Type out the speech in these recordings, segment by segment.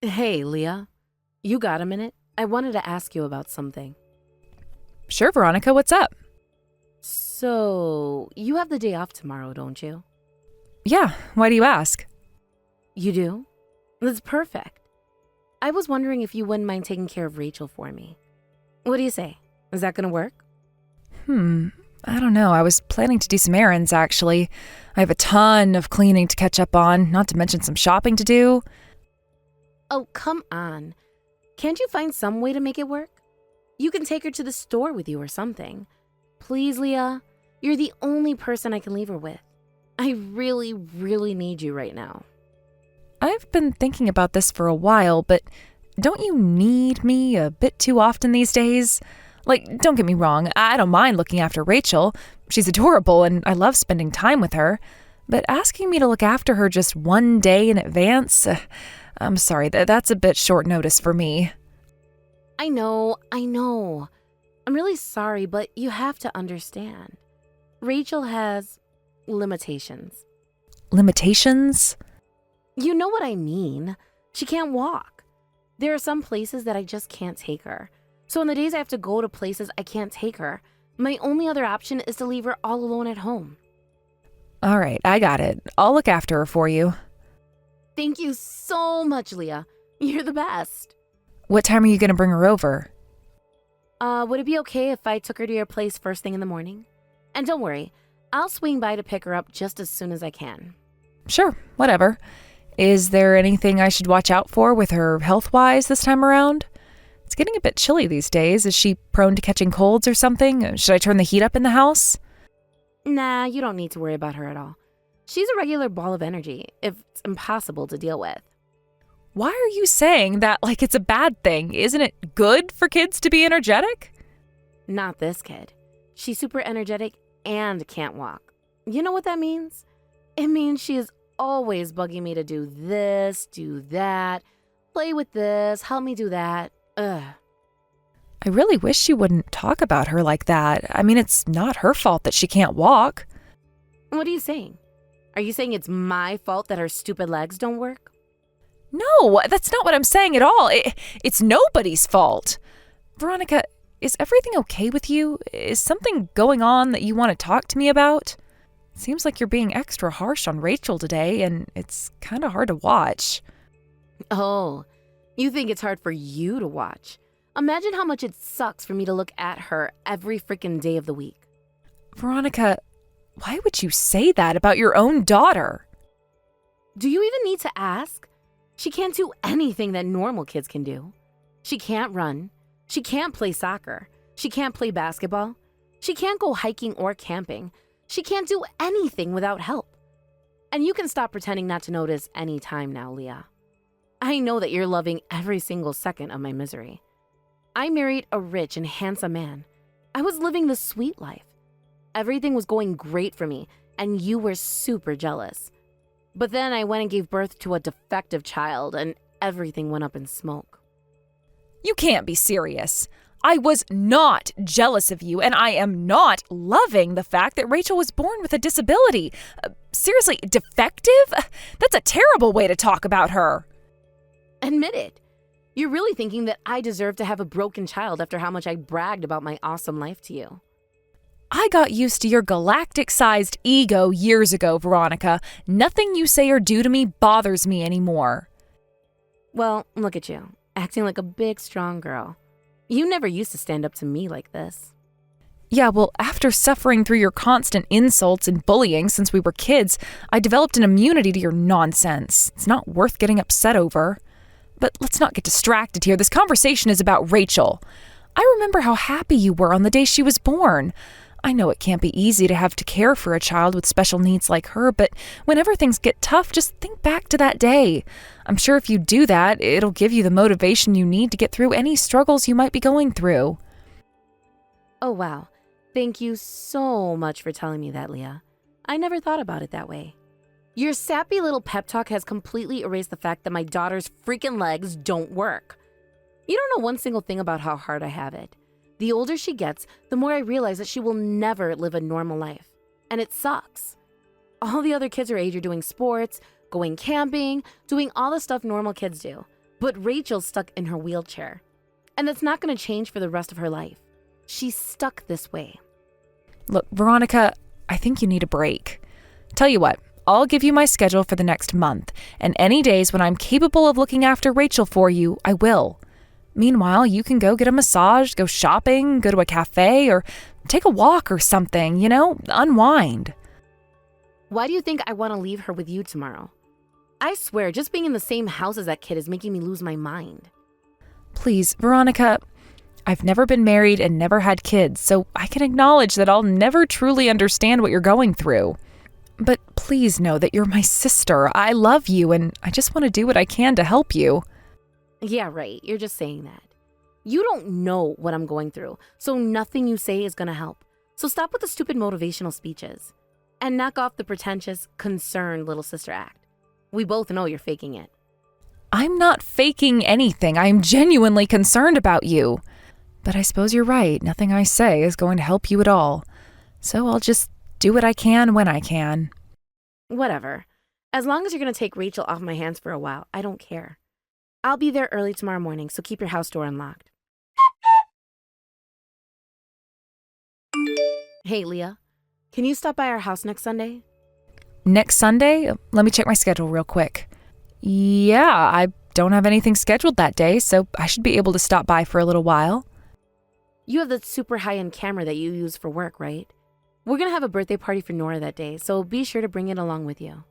Hey, Leah. You got a minute? I wanted to ask you about something. Sure, Veronica, what's up? So, you have the day off tomorrow, don't you? Yeah, why do you ask? You do? That's perfect. I was wondering if you wouldn't mind taking care of Rachel for me. What do you say? Is that gonna work? I don't know. I was planning to do some errands, actually. I have a ton of cleaning to catch up on, not to mention some shopping to do. Oh, come on. Can't you find some way to make it work? You can take her to the store with you or something. Please, Leah. You're the only person I can leave her with. I really, really need you right now. I've been thinking about this for a while, but don't you need me a bit too often these days? Like, don't get me wrong, I don't mind looking after Rachel. She's adorable and I love spending time with her. But asking me to look after her just one day in advance, I'm sorry, that's a bit short notice for me. I know. I'm really sorry, but you have to understand. Rachel has limitations. Limitations? You know what I mean. She can't walk. There are some places that I just can't take her. So on the days I have to go to places I can't take her, my only other option is to leave her all alone at home. All right, I got it. I'll look after her for you. Thank you so much, Leah. You're the best. What time are you going to bring her over? Would it be okay if I took her to your place first thing in the morning? And don't worry, I'll swing by to pick her up just as soon as I can. Sure, whatever. Is there anything I should watch out for with her health-wise this time around? It's getting a bit chilly these days. Is she prone to catching colds or something? Should I turn the heat up in the house? Nah, you don't need to worry about her at all. She's a regular ball of energy, if it's impossible to deal with. Why are you saying that like it's a bad thing? Isn't it good for kids to be energetic? Not this kid. She's super energetic and can't walk. You know what that means? It means she is always bugging me to do this, do that, play with this, help me do that. Ugh. I really wish you wouldn't talk about her like that. I mean, it's not her fault that she can't walk. What are you saying? Are you saying it's my fault that her stupid legs don't work? No, that's not what I'm saying at all. It's nobody's fault. Veronica, is everything okay with you? Is something going on that you want to talk to me about? Seems like you're being extra harsh on Rachel today, and it's kind of hard to watch. Oh, you think it's hard for you to watch? Imagine how much it sucks for me to look at her every freaking day of the week. Veronica, why would you say that about your own daughter? Do you even need to ask? She can't do anything that normal kids can do. She can't run. She can't play soccer. She can't play basketball. She can't go hiking or camping. She can't do anything without help. And you can stop pretending not to notice any time now, Leah. I know that you're loving every single second of my misery. I married a rich and handsome man. I was living the sweet life. Everything was going great for me, and you were super jealous. But then I went and gave birth to a defective child, and everything went up in smoke. You can't be serious. I was not jealous of you, and I am not loving the fact that Rachel was born with a disability. Seriously, defective? That's a terrible way to talk about her. Admit it. You're really thinking that I deserve to have a broken child after how much I bragged about my awesome life to you. I got used to your galactic-sized ego years ago, Veronica. Nothing you say or do to me bothers me anymore. Well, look at you, acting like a big, strong girl. You never used to stand up to me like this. Yeah, well, after suffering through your constant insults and bullying since we were kids, I developed an immunity to your nonsense. It's not worth getting upset over. But let's not get distracted here. This conversation is about Rachel. I remember how happy you were on the day she was born. I know it can't be easy to have to care for a child with special needs like her, but whenever things get tough, just think back to that day. I'm sure if you do that, it'll give you the motivation you need to get through any struggles you might be going through. Oh, wow. Thank you so much for telling me that, Leah. I never thought about it that way. Your sappy little pep talk has completely erased the fact that my daughter's freaking legs don't work. You don't know one single thing about how hard I have it. The older she gets, the more I realize that she will never live a normal life. And it sucks. All the other kids her age are doing sports, going camping, doing all the stuff normal kids do. But Rachel's stuck in her wheelchair. And that's not going to change for the rest of her life. She's stuck this way. Look, Veronica, I think you need a break. Tell you what, I'll give you my schedule for the next month, and any days when I'm capable of looking after Rachel for you, I will. Meanwhile, you can go get a massage, go shopping, go to a cafe, or take a walk or something, unwind. Why do you think I want to leave her with you tomorrow? I swear, just being in the same house as that kid is making me lose my mind. Please, Veronica, I've never been married and never had kids, so I can acknowledge that I'll never truly understand what you're going through. But please know that you're my sister. I love you, and I just want to do what I can to help you. Yeah, right. You're just saying that. You don't know what I'm going through, so nothing you say is going to help. So stop with the stupid motivational speeches. And knock off the pretentious, concerned little sister act. We both know you're faking it. I'm not faking anything. I'm genuinely concerned about you. But I suppose you're right. Nothing I say is going to help you at all. So I'll just do what I can when I can. Whatever. As long as you're going to take Rachel off my hands for a while, I don't care. I'll be there early tomorrow morning, so keep your house door unlocked. Hey, Leah. Can you stop by our house next Sunday? Next Sunday? Let me check my schedule real quick. Yeah, I don't have anything scheduled that day, so I should be able to stop by for a little while. You have that super high-end camera that you use for work, right? We're going to have a birthday party for Nora that day, so be sure to bring it along with you.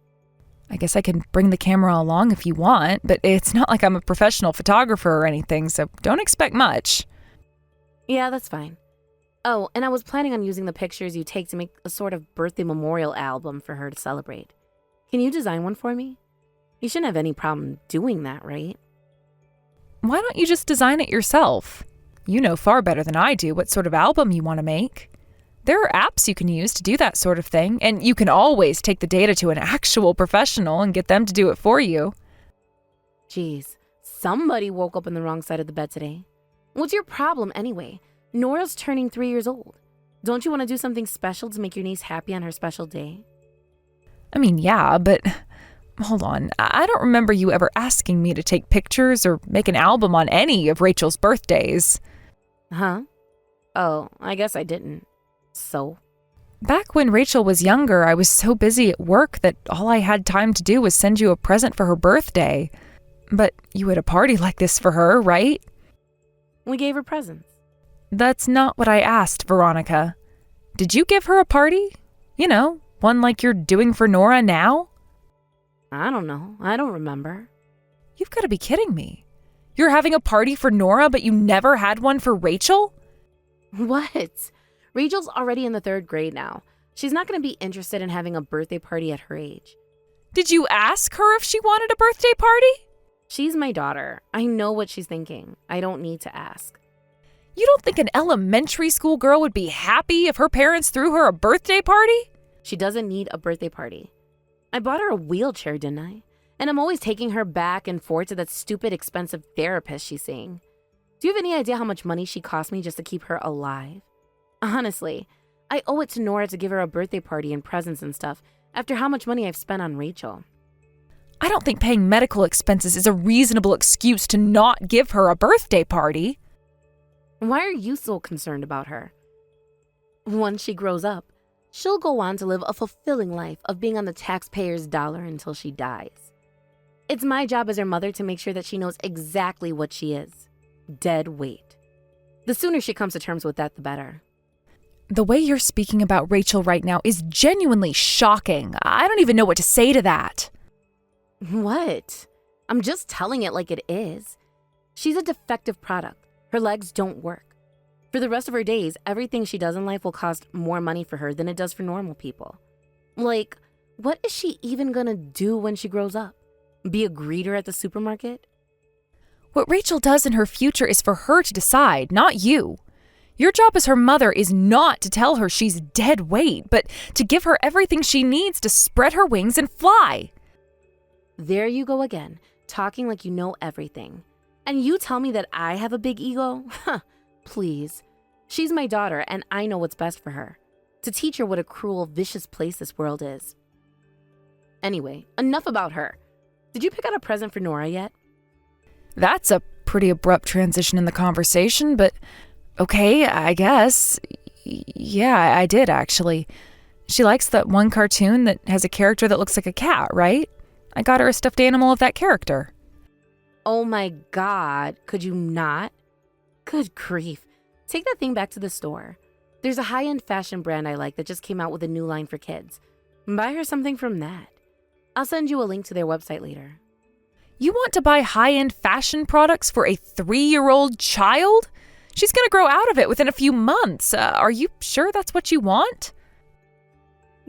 I guess I can bring the camera along if you want, but it's not like I'm a professional photographer or anything, so don't expect much. Yeah, that's fine. Oh, and I was planning on using the pictures you take to make a sort of birthday memorial album for her to celebrate. Can you design one for me? You shouldn't have any problem doing that, right? Why don't you just design it yourself? You know far better than I do what sort of album you want to make. There are apps you can use to do that sort of thing, and you can always take the data to an actual professional and get them to do it for you. Jeez, somebody woke up on the wrong side of the bed today. What's your problem anyway? Nora's turning 3 years old. Don't you want to do something special to make your niece happy on her special day? I mean, yeah, but hold on. I don't remember you ever asking me to take pictures or make an album on any of Rachel's birthdays. Huh? Oh, I guess I didn't. So? Back when Rachel was younger, I was so busy at work that all I had time to do was send you a present for her birthday. But you had a party like this for her, right? We gave her presents. That's not what I asked, Veronica. Did you give her a party? One like you're doing for Nora now? I don't know. I don't remember. You've got to be kidding me. You're having a party for Nora, but you never had one for Rachel? What? Rachel's already in the 3rd grade now. She's not going to be interested in having a birthday party at her age. Did you ask her if she wanted a birthday party? She's my daughter. I know what she's thinking. I don't need to ask. You don't think an elementary school girl would be happy if her parents threw her a birthday party? She doesn't need a birthday party. I bought her a wheelchair, didn't I? And I'm always taking her back and forth to that stupid, expensive therapist she's seeing. Do you have any idea how much money she cost me just to keep her alive? Honestly, I owe it to Nora to give her a birthday party and presents and stuff after how much money I've spent on Rachel. I don't think paying medical expenses is a reasonable excuse to not give her a birthday party. Why are you so concerned about her? Once she grows up, she'll go on to live a fulfilling life of being on the taxpayer's dollar until she dies. It's my job as her mother to make sure that she knows exactly what she is. Dead weight. The sooner she comes to terms with that, the better. The way you're speaking about Rachel right now is genuinely shocking. I don't even know what to say to that. What? I'm just telling it like it is. She's a defective product. Her legs don't work. For the rest of her days, everything she does in life will cost more money for her than it does for normal people. Like, what is she even gonna do when she grows up? Be a greeter at the supermarket? What Rachel does in her future is for her to decide, not you. Your job as her mother is not to tell her she's dead weight, but to give her everything she needs to spread her wings and fly. There you go again, talking like you know everything. And you tell me that I have a big ego? Huh, please. She's my daughter, and I know what's best for her. To teach her what a cruel, vicious place this world is. Anyway, enough about her. Did you pick out a present for Nora yet? That's a pretty abrupt transition in the conversation, but okay, I guess. Yeah, I did actually. She likes that one cartoon that has a character that looks like a cat, right? I got her a stuffed animal of that character. Oh my God, could you not? Good grief. Take that thing back to the store. There's a high-end fashion brand I like that just came out with a new line for kids. Buy her something from that. I'll send you a link to their website later. You want to buy high-end fashion products for a 3-year-old child? She's going to grow out of it within a few months. Are you sure that's what you want?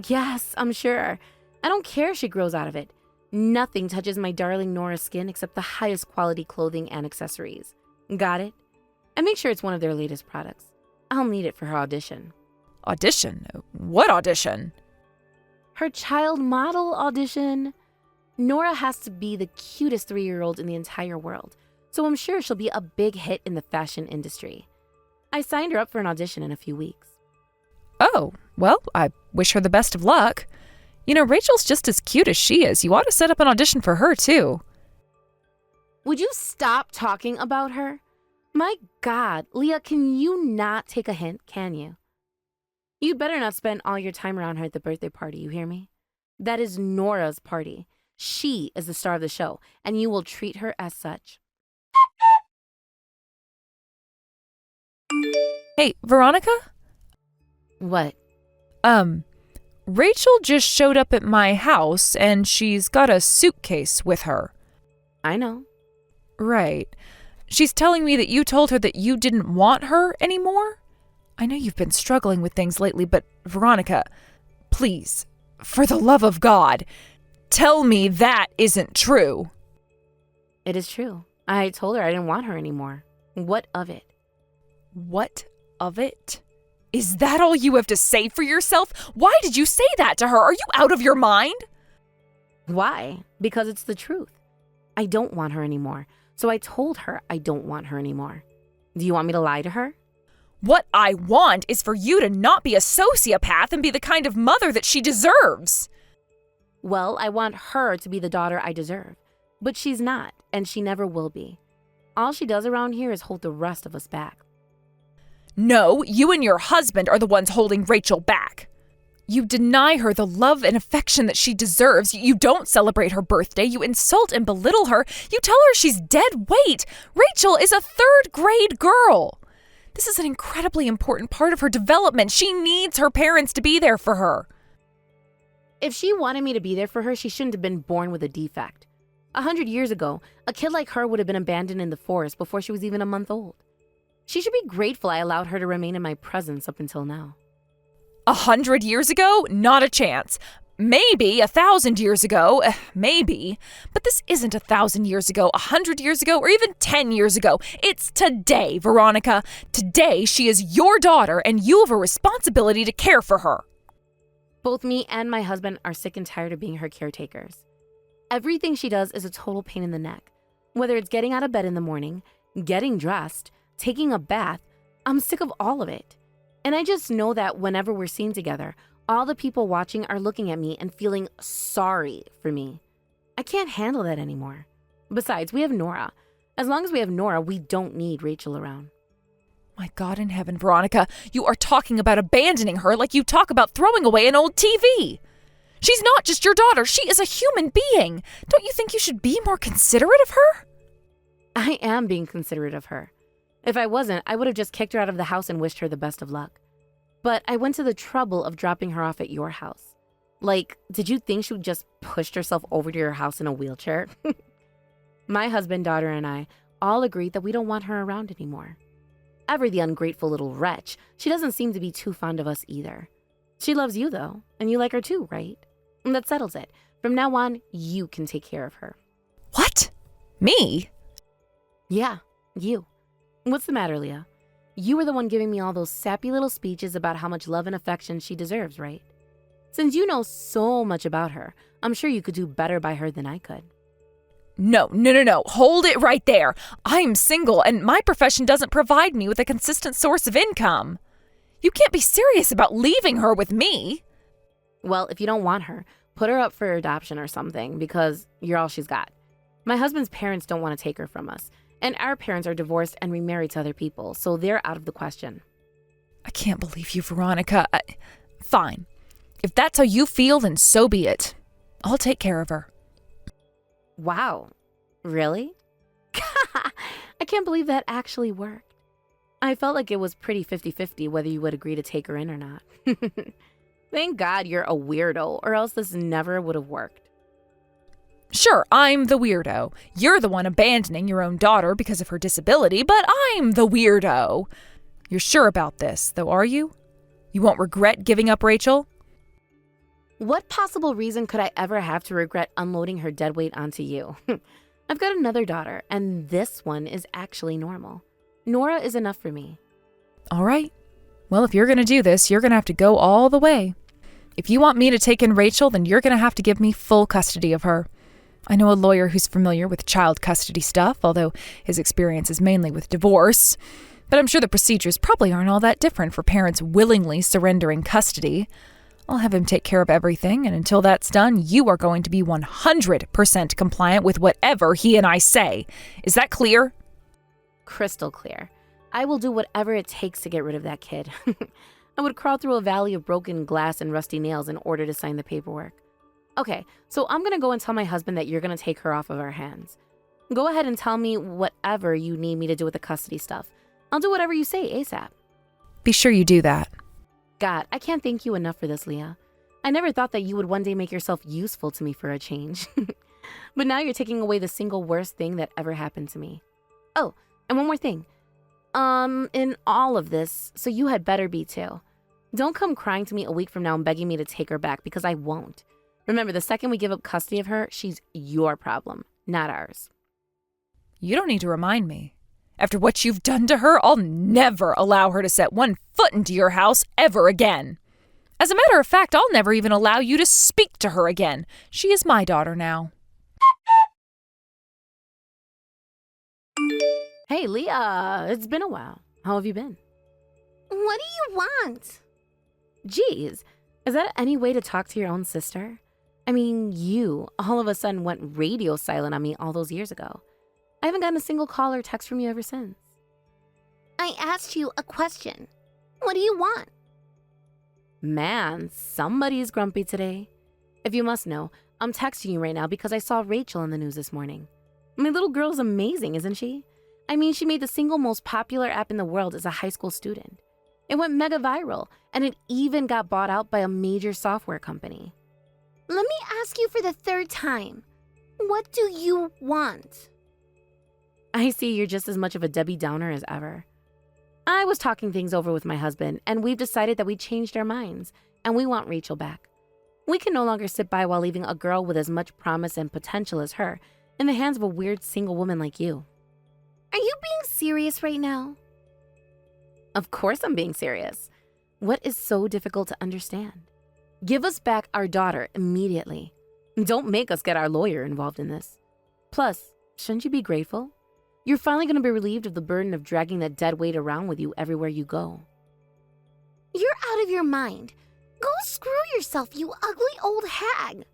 Yes, I'm sure. I don't care if she grows out of it. Nothing touches my darling Nora's skin except the highest quality clothing and accessories. Got it? And make sure it's one of their latest products. I'll need it for her audition. Audition? What audition? Her child model audition. Nora has to be the cutest 3-year-old in the entire world, so I'm sure she'll be a big hit in the fashion industry. I signed her up for an audition in a few weeks. Oh, well, I wish her the best of luck. You know, Rachel's just as cute as she is. You ought to set up an audition for her, too. Would you stop talking about her? My God, Leah, can you not take a hint, can you? You'd better not spend all your time around her at the birthday party, you hear me? That is Nora's party. She is the star of the show, and you will treat her as such. Hey, Veronica? What? Rachel just showed up at my house, and she's got a suitcase with her. I know. Right. She's telling me that you told her that you didn't want her anymore? I know you've been struggling with things lately, but Veronica, please, for the love of God, tell me that isn't true. It is true. I told her I didn't want her anymore. What of it? What of it? Is that all you have to say for yourself? Why did you say that to her? Are you out of your mind? Why? Because it's the truth. I don't want her anymore. So I told her I don't want her anymore. Do you want me to lie to her? What I want is for you to not be a sociopath and be the kind of mother that she deserves. Well, I want her to be the daughter I deserve. But she's not, and she never will be. All she does around here is hold the rest of us back. No, you and your husband are the ones holding Rachel back. You deny her the love and affection that she deserves. You don't celebrate her birthday. You insult and belittle her. You tell her she's dead weight. Rachel is a 3rd grade girl. This is an incredibly important part of her development. She needs her parents to be there for her. If she wanted me to be there for her, she shouldn't have been born with a defect. 100 years ago, a kid like her would have been abandoned in the forest before she was even a month old. She should be grateful I allowed her to remain in my presence up until now. 100 years ago? Not a chance. Maybe 1,000 years ago, maybe. But this isn't 1,000 years ago, 100 years ago, or even 10 years ago. It's today, Veronica. Today, she is your daughter, and you have a responsibility to care for her. Both me and my husband are sick and tired of being her caretakers. Everything she does is a total pain in the neck. Whether it's getting out of bed in the morning, getting dressed, taking a bath, I'm sick of all of it. And I just know that whenever we're seen together, all the people watching are looking at me and feeling sorry for me. I can't handle that anymore. Besides, we have Nora. As long as we have Nora, we don't need Rachel around. My God in heaven, Veronica, you are talking about abandoning her like you talk about throwing away an old TV. She's not just your daughter. She is a human being. Don't you think you should be more considerate of her? I am being considerate of her. If I wasn't, I would have just kicked her out of the house and wished her the best of luck. But I went to the trouble of dropping her off at your house. Like, did you think she would just pushed herself over to your house in a wheelchair? My husband, daughter, and I all agreed that we don't want her around anymore. Ever the ungrateful little wretch, she doesn't seem to be too fond of us either. She loves you, though, and you like her too, right? And that settles it. From now on, you can take care of her. What? Me? Yeah, you. What's the matter, Leah? You were the one giving me all those sappy little speeches about how much love and affection she deserves, right? Since you know so much about her, I'm sure you could do better by her than I could. No. Hold it right there. I'm single, and my profession doesn't provide me with a consistent source of income. You can't be serious about leaving her with me. Well, if you don't want her, put her up for adoption or something, because you're all she's got. My husband's parents don't want to take her from us, and our parents are divorced and remarried to other people, so they're out of the question. I can't believe you, Veronica. Fine. If that's how you feel, then so be it. I'll take care of her. Wow. Really? I can't believe that actually worked. I felt like it was pretty 50-50 whether you would agree to take her in or not. Thank God you're a weirdo, or else this never would have worked. Sure, I'm the weirdo. You're the one abandoning your own daughter because of her disability, but I'm the weirdo. You're sure about this, though, are you? You won't regret giving up Rachel? What possible reason could I ever have to regret unloading her dead weight onto you? I've got another daughter, and this one is actually normal. Nora is enough for me. All right. Well, if you're going to do this, you're going to have to go all the way. If you want me to take in Rachel, then you're going to have to give me full custody of her. I know a lawyer who's familiar with child custody stuff, although his experience is mainly with divorce. But I'm sure the procedures probably aren't all that different for parents willingly surrendering custody. I'll have him take care of everything, and until that's done, you are going to be 100% compliant with whatever he and I say. Is that clear? Crystal clear. I will do whatever it takes to get rid of that kid. I would crawl through a valley of broken glass and rusty nails in order to sign the paperwork. Okay, so I'm going to go and tell my husband that you're going to take her off of our hands. Go ahead and tell me whatever you need me to do with the custody stuff. I'll do whatever you say ASAP. Be sure you do that. God, I can't thank you enough for this, Leah. I never thought that you would one day make yourself useful to me for a change. But now you're taking away the single worst thing that ever happened to me. Oh, and one more thing. In all of this, so you had better be too. Don't come crying to me a week from now and begging me to take her back, because I won't. Remember, the second we give up custody of her, she's your problem, not ours. You don't need to remind me. After what you've done to her, I'll never allow her to set one foot into your house ever again. As a matter of fact, I'll never even allow you to speak to her again. She is my daughter now. Hey, Leah, it's been a while. How have you been? What do you want? Geez, is that any way to talk to your own sister? I mean, you all of a sudden went radio silent on me all those years ago. I haven't gotten a single call or text from you ever since. I asked you a question. What do you want? Man, somebody's grumpy today. If you must know, I'm texting you right now because I saw Rachel in the news this morning. My little girl's amazing, isn't she? I mean, she made the single most popular app in the world as a high school student. It went mega viral, and it even got bought out by a major software company. Let me ask you for the third time. What do you want? I see you're just as much of a Debbie Downer as ever. I was talking things over with my husband, and we've decided that we changed our minds, and we want Rachel back. We can no longer sit by while leaving a girl with as much promise and potential as her in the hands of a weird single woman like you. Are you being serious right now? Of course I'm being serious. What is so difficult to understand? Give us back our daughter immediately. Don't make us get our lawyer involved in this. Plus, shouldn't you be grateful? You're finally going to be relieved of the burden of dragging that dead weight around with you everywhere you go. You're out of your mind. Go screw yourself, you ugly old hag.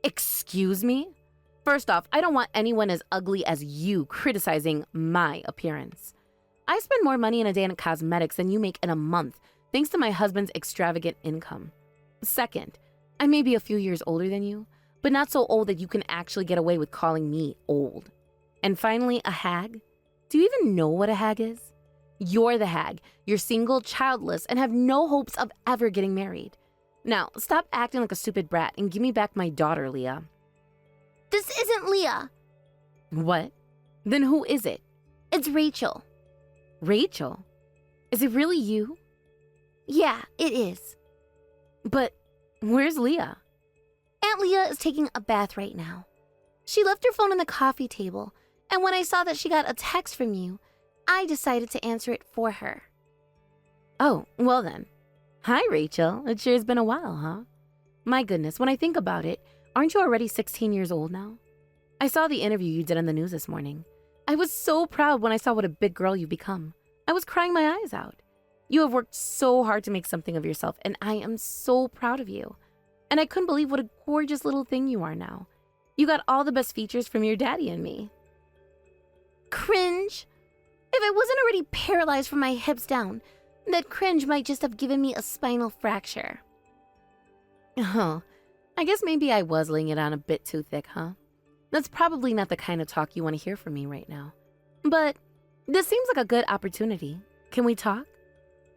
Excuse me? First off, I don't want anyone as ugly as you criticizing my appearance. I spend more money in a day on cosmetics than you make in a month, thanks to my husband's extravagant income. Second, I may be a few years older than you, but not so old that you can actually get away with calling me old. And finally, a hag? Do you even know what a hag is? You're the hag. You're single, childless, and have no hopes of ever getting married. Now, stop acting like a stupid brat and give me back my daughter, Leah. This isn't Leah. What? Then who is it? It's Rachel. Rachel? Is it really you? Yeah, it is. But where's Leah? Aunt Leah is taking a bath right now. She left her phone on the coffee table, and when I saw that she got a text from you, I decided to answer it for her. Oh, well then. Hi, Rachel. It sure has been a while, huh? My goodness, when I think about it, aren't you already 16 years old now? I saw the interview you did on the news this morning. I was so proud when I saw what a big girl you've become. I was crying my eyes out. You have worked so hard to make something of yourself, and I am so proud of you. And I couldn't believe what a gorgeous little thing you are now. You got all the best features from your daddy and me. Cringe. If I wasn't already paralyzed from my hips down, that cringe might just have given me a spinal fracture. Oh, I guess maybe I was laying it on a bit too thick, huh? That's probably not the kind of talk you want to hear from me right now. But this seems like a good opportunity. Can we talk?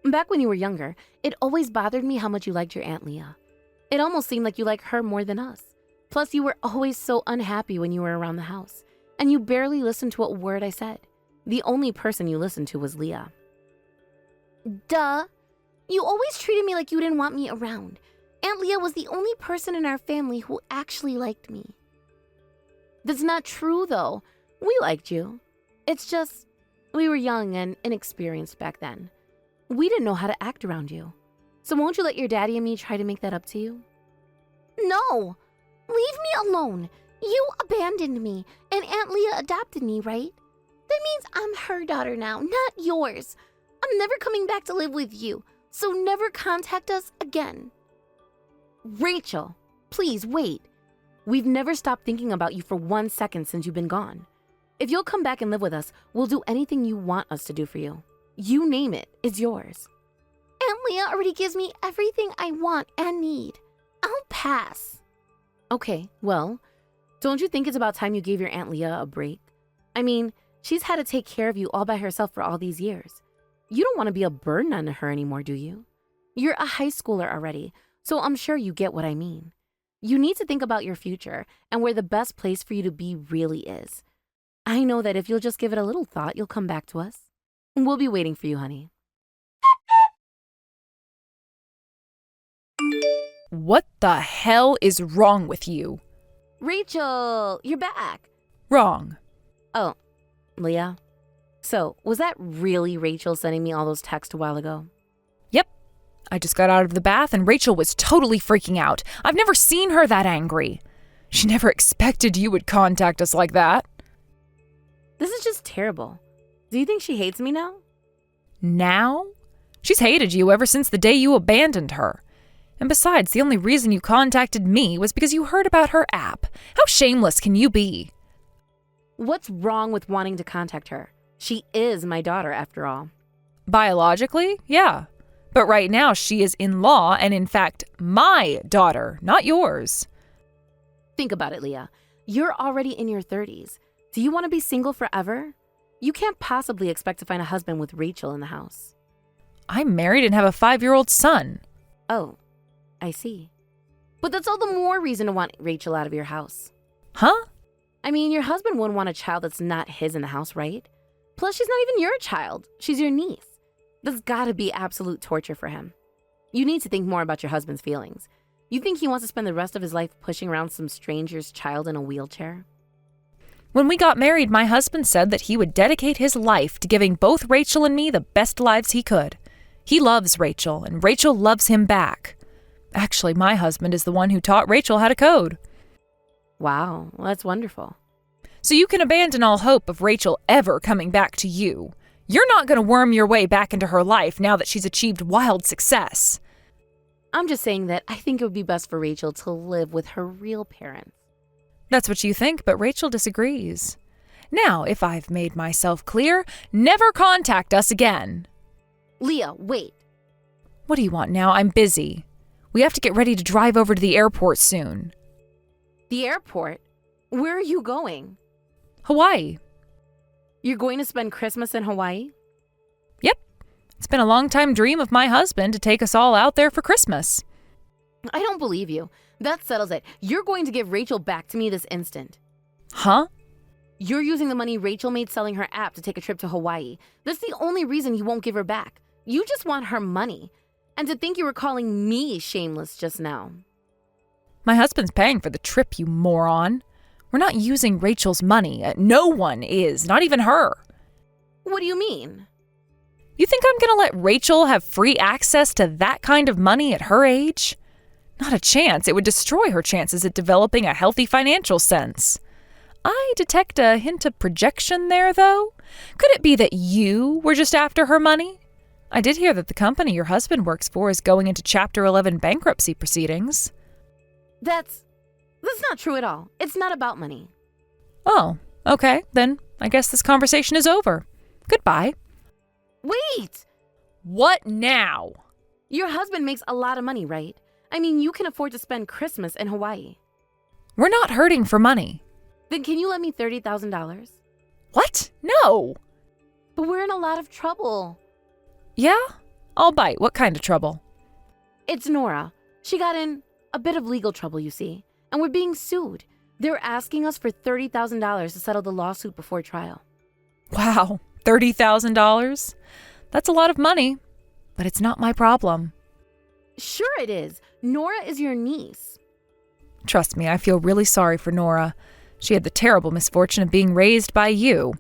Back when you were younger, it always bothered me how much you liked your Aunt Leah. It almost seemed like you liked her more than us. Plus, you were always so unhappy when you were around the house, and you barely listened to a word I said. The only person you listened to was Leah. Duh. You always treated me like you didn't want me around. Aunt Leah was the only person in our family who actually liked me. That's not true, though. We liked you. It's just, we were young and inexperienced back then. We didn't know how to act around you. So won't you let your daddy and me try to make that up to you? No. Leave me alone. You abandoned me, and Aunt Leah adopted me, right? That means I'm her daughter now, not yours. I'm never coming back to live with you, so never contact us again. Rachel, please wait. We've never stopped thinking about you for 1 second since you've been gone. If you'll come back and live with us, we'll do anything you want us to do for you. You name it, it's yours. Aunt Leah already gives me everything I want and need. I'll pass. Okay, well, don't you think it's about time you gave your Aunt Leah a break? I mean, she's had to take care of you all by herself for all these years. You don't want to be a burden on her anymore, do you? You're a high schooler already, so I'm sure you get what I mean. You need to think about your future and where the best place for you to be really is. I know that if you'll just give it a little thought, you'll come back to us. We'll be waiting for you, honey. What the hell is wrong with you? Rachel, you're back. Wrong. Oh, Leah. So, was that really Rachel sending me all those texts a while ago? Yep. I just got out of the bath and Rachel was totally freaking out. I've never seen her that angry. She never expected you would contact us like that. This is just terrible. Do you think she hates me now? Now? She's hated you ever since the day you abandoned her. And besides, the only reason you contacted me was because you heard about her app. How shameless can you be? What's wrong with wanting to contact her? She is my daughter, after all. Biologically, yeah. But right now, she is in law and, in fact, my daughter, not yours. Think about it, Leah. You're already in your 30s. Do you want to be single forever? You can't possibly expect to find a husband with Rachel in the house. I'm married and have a 5-year-old son. Oh, I see. But that's all the more reason to want Rachel out of your house. Huh? I mean, your husband wouldn't want a child that's not his in the house, right? Plus, she's not even your child. She's your niece. That's gotta be absolute torture for him. You need to think more about your husband's feelings. You think he wants to spend the rest of his life pushing around some stranger's child in a wheelchair? When we got married, my husband said that he would dedicate his life to giving both Rachel and me the best lives he could. He loves Rachel, and Rachel loves him back. Actually, my husband is the one who taught Rachel how to code. Wow, well, that's wonderful. So you can abandon all hope of Rachel ever coming back to you. You're not going to worm your way back into her life now that she's achieved wild success. I'm just saying that I think it would be best for Rachel to live with her real parents. That's what you think, but Rachel disagrees. Now, if I've made myself clear, never contact us again. Leah, wait. What do you want now? I'm busy. We have to get ready to drive over to the airport soon. The airport? Where are you going? Hawaii. You're going to spend Christmas in Hawaii? Yep. It's been a long-time dream of my husband to take us all out there for Christmas. I don't believe you. That settles it. You're going to give Rachel back to me this instant. Huh? You're using the money Rachel made selling her app to take a trip to Hawaii. That's the only reason you won't give her back. You just want her money. And to think you were calling me shameless just now. My husband's paying for the trip, you moron. We're not using Rachel's money. No one is, not even her. What do you mean? You think I'm going to let Rachel have free access to that kind of money at her age? Not a chance. It would destroy her chances at developing a healthy financial sense. I detect a hint of projection there, though. Could it be that you were just after her money? I did hear that the company your husband works for is going into Chapter 11 bankruptcy proceedings. That's... That's not true at all. It's not about money. Oh, okay, then I guess this conversation is over. Goodbye. Wait! What now? Your husband makes a lot of money, right? I mean, you can afford to spend Christmas in Hawaii. We're not hurting for money. Then can you lend me $30,000? What? No. But we're in a lot of trouble. Yeah? I'll bite. What kind of trouble? It's Nora. She got in a bit of legal trouble, you see, and we're being sued. They're asking us for $30,000 to settle the lawsuit before trial. Wow, $30,000? That's a lot of money, but it's not my problem. Sure it is. Nora is your niece. Trust me, I feel really sorry for Nora. She had the terrible misfortune of being raised by you.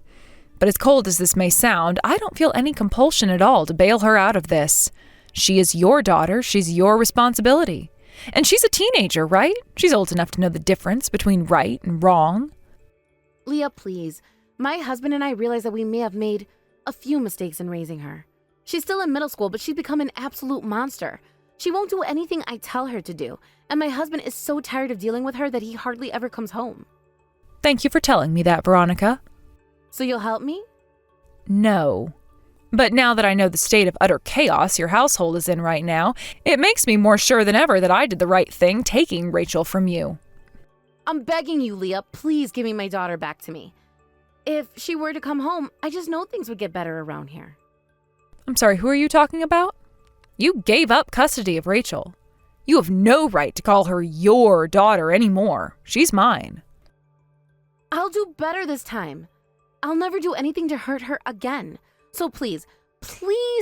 But as cold as this may sound, I don't feel any compulsion at all to bail her out of this. She is your daughter. She's your responsibility. And she's a teenager, right? She's old enough to know the difference between right and wrong. Leah, please. My husband and I realize that we may have made a few mistakes in raising her. She's still in middle school, but she's become an absolute monster. She won't do anything I tell her to do, and my husband is so tired of dealing with her that he hardly ever comes home. Thank you for telling me that, Veronica. So you'll help me? No. But now that I know the state of utter chaos your household is in right now, it makes me more sure than ever that I did the right thing taking Rachel from you. I'm begging you, Leah, please give me my daughter back to me. If she were to come home, I just know things would get better around here. I'm sorry, who are you talking about? You gave up custody of Rachel. You have no right to call her your daughter anymore. She's mine. I'll do better this time. I'll never do anything to hurt her again. So please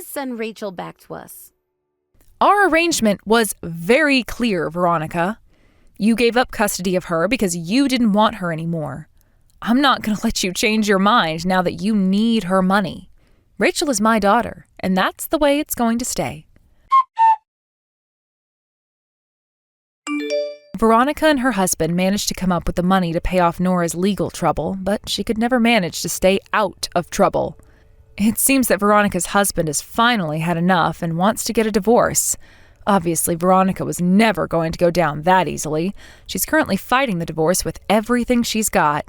send Rachel back to us. Our arrangement was very clear, Veronica. You gave up custody of her because you didn't want her anymore. I'm not going to let you change your mind now that you need her money. Rachel is my daughter, and that's the way it's going to stay. Veronica and her husband managed to come up with the money to pay off Nora's legal trouble, but she could never manage to stay out of trouble. It seems that Veronica's husband has finally had enough and wants to get a divorce. Obviously, Veronica was never going to go down that easily. She's currently fighting the divorce with everything she's got.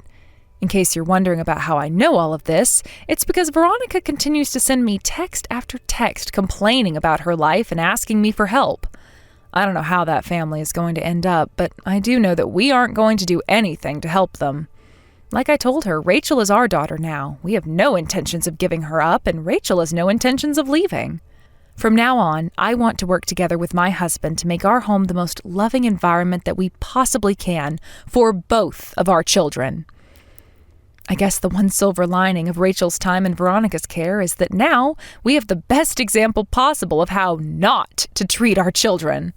In case you're wondering about how I know all of this, it's because Veronica continues to send me text after text complaining about her life and asking me for help. I don't know how that family is going to end up, but I do know that we aren't going to do anything to help them. Like I told her, Rachel is our daughter now. We have no intentions of giving her up, and Rachel has no intentions of leaving. From now on, I want to work together with my husband to make our home the most loving environment that we possibly can for both of our children. I guess the one silver lining of Rachel's time in Veronica's care is that now we have the best example possible of how not to treat our children.